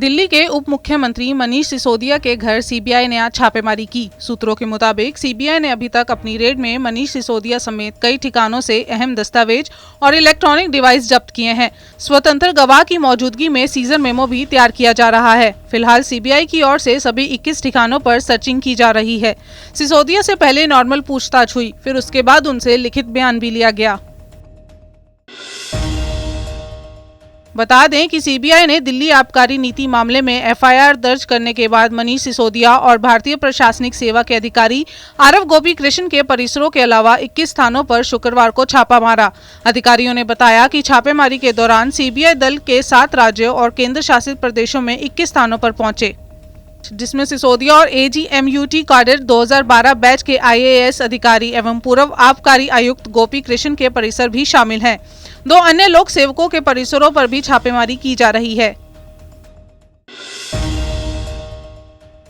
दिल्ली के उप मुख्यमंत्री मनीष सिसोदिया के घर सीबीआई ने आज छापेमारी की। सूत्रों के मुताबिक सीबीआई ने अभी तक अपनी रेड में मनीष सिसोदिया समेत कई ठिकानों से अहम दस्तावेज और इलेक्ट्रॉनिक डिवाइस जब्त किए हैं। स्वतंत्र गवाह की मौजूदगी में सीजर मेमो भी तैयार किया जा रहा है। फिलहाल सीबीआई की ओर से सभी 21 ठिकानों पर सर्चिंग की जा रही है। सिसोदिया से पहले नॉर्मल पूछताछ हुई, फिर उसके बाद उनसे लिखित बयान भी लिया गया। बता दें कि सीबीआई ने दिल्ली आबकारी नीति मामले में एफआईआर दर्ज करने के बाद मनीष सिसोदिया और भारतीय प्रशासनिक सेवा के अधिकारी आरव गोपी कृष्ण के परिसरों के अलावा 21 स्थानों पर शुक्रवार को छापा मारा। अधिकारियों ने बताया कि छापेमारी के दौरान सीबीआई दल के 7 राज्यों और केंद्र शासित प्रदेशों में 21 स्थानों पर पहुंचे, जिसमें सिसोदिया और एजीएमयूटी कैडर 2012 बैच के आईएएस अधिकारी एवं पूर्व आबकारी आयुक्त गोपी कृष्ण के परिसर भी शामिल हैं। 2 अन्य लोक सेवकों के परिसरों पर भी छापेमारी की जा रही है।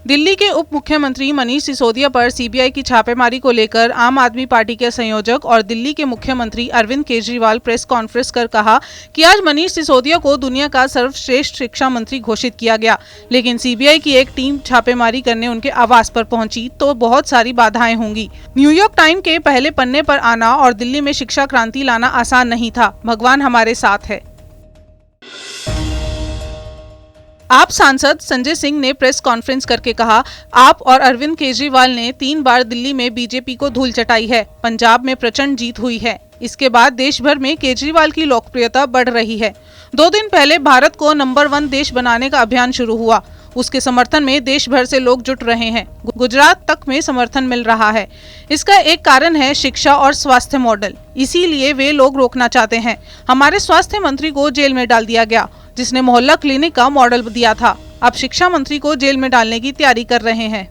दिल्ली के उप मुख्यमंत्री मनीष सिसोदिया पर सीबीआई की छापेमारी को लेकर आम आदमी पार्टी के संयोजक और दिल्ली के मुख्यमंत्री अरविंद केजरीवाल प्रेस कॉन्फ्रेंस कर कहा कि आज मनीष सिसोदिया को दुनिया का सर्वश्रेष्ठ शिक्षा मंत्री घोषित किया गया, लेकिन सीबीआई की एक टीम छापेमारी करने उनके आवास पर पहुंची तो बहुत सारी बाधाएं होंगी। न्यूयॉर्क टाइम के पहले पन्ने पर आना और दिल्ली में शिक्षा क्रांति लाना आसान नहीं था। भगवान हमारे साथ है। आप सांसद संजय सिंह ने प्रेस कॉन्फ्रेंस करके कहा, आप और अरविंद केजरीवाल ने 3 बार दिल्ली में बीजेपी को धूल चटाई है। पंजाब में प्रचंड जीत हुई है। इसके बाद देश भर में केजरीवाल की लोकप्रियता बढ़ रही है। 2 दिन पहले भारत को नंबर 1 देश बनाने का अभियान शुरू हुआ। उसके समर्थन में देश भर से लोग जुट रहे हैं। गुजरात तक में समर्थन मिल रहा है। इसका एक कारण है शिक्षा और स्वास्थ्य मॉडल, इसीलिए वे लोग रोकना चाहते हैं। हमारे स्वास्थ्य मंत्री को जेल में डाल दिया गया, जिसने मोहल्ला क्लिनिक का मॉडल दिया था। अब शिक्षा मंत्री को जेल में डालने की तैयारी कर रहे हैं।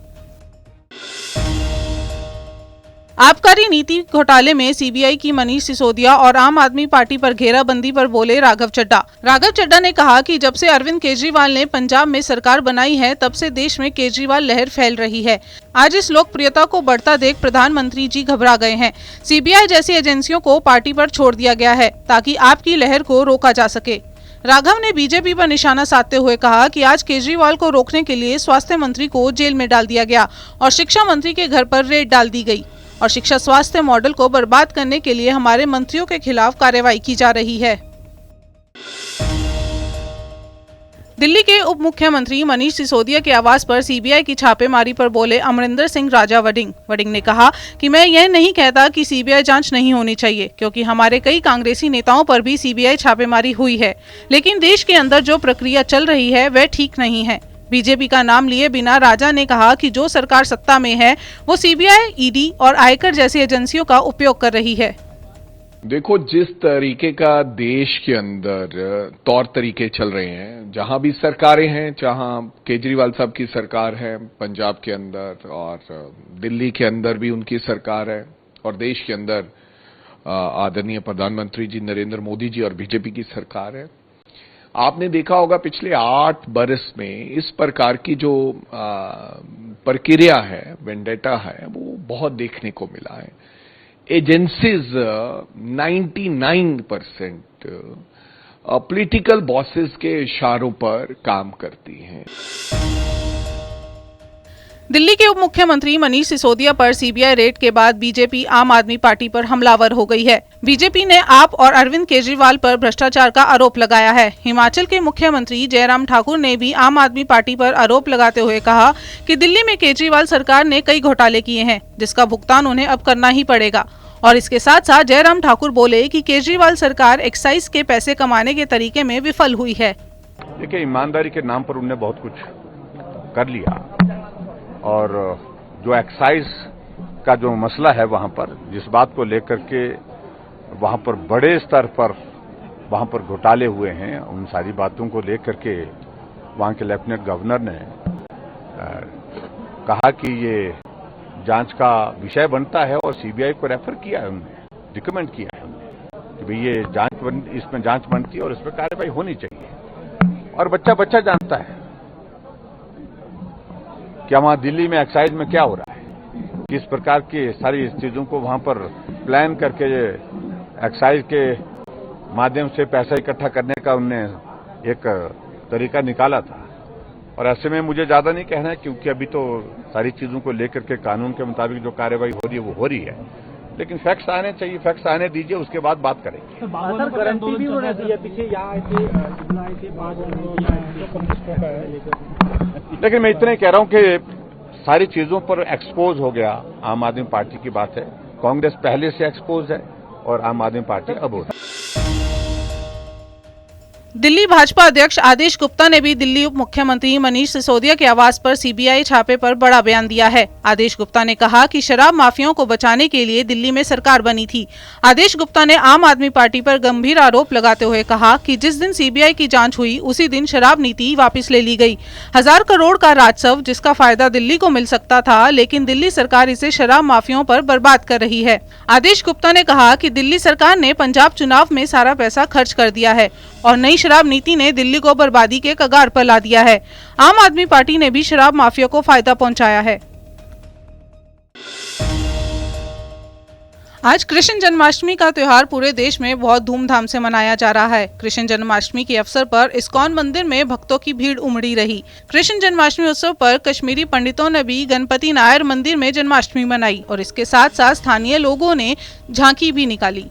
आबकारी नीति घोटाले में सीबीआई की मनीष सिसोदिया और आम आदमी पार्टी पर घेराबंदी पर बोले राघव चड्ढा। राघव चड्ढा ने कहा कि जब से अरविंद केजरीवाल ने पंजाब में सरकार बनाई है, तब से देश में केजरीवाल लहर फैल रही है। आज इस लोकप्रियता को बढ़ता देख प्रधानमंत्री जी घबरा गए हैं। सीबीआई जैसी एजेंसियों को पार्टी पर छोड़ दिया गया है ताकि आपकी लहर को रोका जा सके। राघव ने बीजेपी पर निशाना साधते हुए कहा कि आज केजरीवाल को रोकने के लिए स्वास्थ्य मंत्री को जेल में डाल दिया गया और शिक्षा मंत्री के घर पर रेड डाल दी गई और शिक्षा स्वास्थ्य मॉडल को बर्बाद करने के लिए हमारे मंत्रियों के खिलाफ कार्रवाई की जा रही है। दिल्ली के उप मुख्यमंत्री मनीष सिसोदिया के आवास पर सीबीआई की छापेमारी पर बोले अमरिंदर सिंह राजा वडिंग ने कहा कि मैं यह नहीं कहता कि सीबीआई जांच नहीं होनी चाहिए, क्योंकि हमारे कई कांग्रेसी नेताओं पर भी सीबीआई छापेमारी हुई है, लेकिन देश के अंदर जो प्रक्रिया चल रही है वह ठीक नहीं है। बीजेपी का नाम लिए बिना राजा ने कहा कि जो सरकार सत्ता में है वो सीबीआई, ईडी और आयकर जैसी एजेंसियों का उपयोग कर रही है। देखो, जिस तरीके का देश के अंदर तौर तरीके चल रहे हैं, जहां भी सरकारें हैं, जहां केजरीवाल साहब की सरकार है पंजाब के अंदर और दिल्ली के अंदर भी उनकी सरकार है और देश के अंदर आदरणीय प्रधानमंत्री जी नरेंद्र मोदी जी और बीजेपी की सरकार है। आपने देखा होगा पिछले 8 बरस में इस प्रकार की जो प्रक्रिया है, वेंडेटा है, वो बहुत देखने को मिला है। एजेंसीज 99% पॉलिटिकल बॉसेस के इशारों पर काम करती हैं। दिल्ली के उप मुख्यमंत्री मनीष सिसोदिया पर सीबीआई रेड के बाद बीजेपी आम आदमी पार्टी पर हमलावर हो गई है। बीजेपी ने आप और अरविंद केजरीवाल पर भ्रष्टाचार का आरोप लगाया है। हिमाचल के मुख्यमंत्री जयराम ठाकुर ने भी आम आदमी पार्टी पर आरोप लगाते हुए कहा कि दिल्ली में केजरीवाल सरकार ने कई घोटाले किए हैं, जिसका भुगतान उन्हें अब करना ही पड़ेगा। और इसके साथ साथ जयराम ठाकुर बोले कि केजरीवाल सरकार एक्साइज के पैसे कमाने के तरीके में विफल हुई है। देखिए, ईमानदारी के नाम पर उन्होंने बहुत कुछ कर लिया और जो एक्साइज का जो मसला है वहां पर, जिस बात को लेकर के वहां पर बड़े स्तर पर वहां पर घोटाले हुए हैं, उन सारी बातों को लेकर के वहां के लेफ्टिनेंट गवर्नर ने कहा कि ये जांच का विषय बनता है और सीबीआई को रेफर किया है, उन्होंने रिकमेंड किया है कि भाई ये इसमें जांच बनती है और इस पर कार्रवाई होनी चाहिए। और बच्चा जानता है कि वहां दिल्ली में एक्साइज में क्या हो रहा है, किस प्रकार की सारी चीजों को वहां पर प्लान करके एक्साइज के माध्यम से पैसा इकट्ठा करने का उन्होंने एक तरीका निकाला था। और ऐसे में मुझे ज्यादा नहीं कहना है, क्योंकि अभी तो सारी चीजों को लेकर के कानून के मुताबिक जो कार्रवाई हो रही है वो हो रही है, लेकिन फैक्ट्स आने चाहिए, फैक्ट्स आने दीजिए, उसके बाद बात करेंगे। सर गारंटी भी उन्होंने दी है, पीछे यहाँ आए थे, शिमला आए थे, 5 कम्युनिस्टों का है। लेकिन मैं इतना ही कह रहा हूं कि सारी चीजों पर एक्सपोज हो गया आम आदमी पार्टी की बात है। कांग्रेस पहले से एक्सपोज है और आम आदमी पार्टी अब हो। दिल्ली भाजपा अध्यक्ष आदेश गुप्ता ने भी दिल्ली उप मुख्यमंत्री मनीष सिसोदिया के आवास पर सीबीआई छापे पर बड़ा बयान दिया है। आदेश गुप्ता ने कहा कि शराब माफियाओं को बचाने के लिए दिल्ली में सरकार बनी थी। आदेश गुप्ता ने आम आदमी पार्टी पर गंभीर आरोप लगाते हुए कहा कि जिस दिन सीबीआई की जांच हुई उसी दिन शराब नीति वापस ले ली गई। 1000 करोड़ का राजस्व जिसका फायदा दिल्ली को मिल सकता था, लेकिन दिल्ली सरकार इसे शराब माफियाओं पर बर्बाद कर रही है। आदेश गुप्ता ने कहा कि दिल्ली सरकार ने पंजाब चुनाव में सारा पैसा खर्च कर दिया है और नई शराब नीति ने दिल्ली को बर्बादी के कगार पर ला दिया है। आम आदमी पार्टी ने भी शराब माफिया को फायदा पहुंचाया है। आज कृष्ण जन्माष्टमी का त्योहार पूरे देश में बहुत धूमधाम से मनाया जा रहा है। कृष्ण जन्माष्टमी के अवसर पर इस्कॉन मंदिर में भक्तों की भीड़ उमड़ी रही। कृष्ण जन्माष्टमी उत्सव पर कश्मीरी पंडितों ने भी गणपति नायर मंदिर में जन्माष्टमी मनाई और इसके साथ साथ स्थानीय लोगों ने झांकी भी निकाली।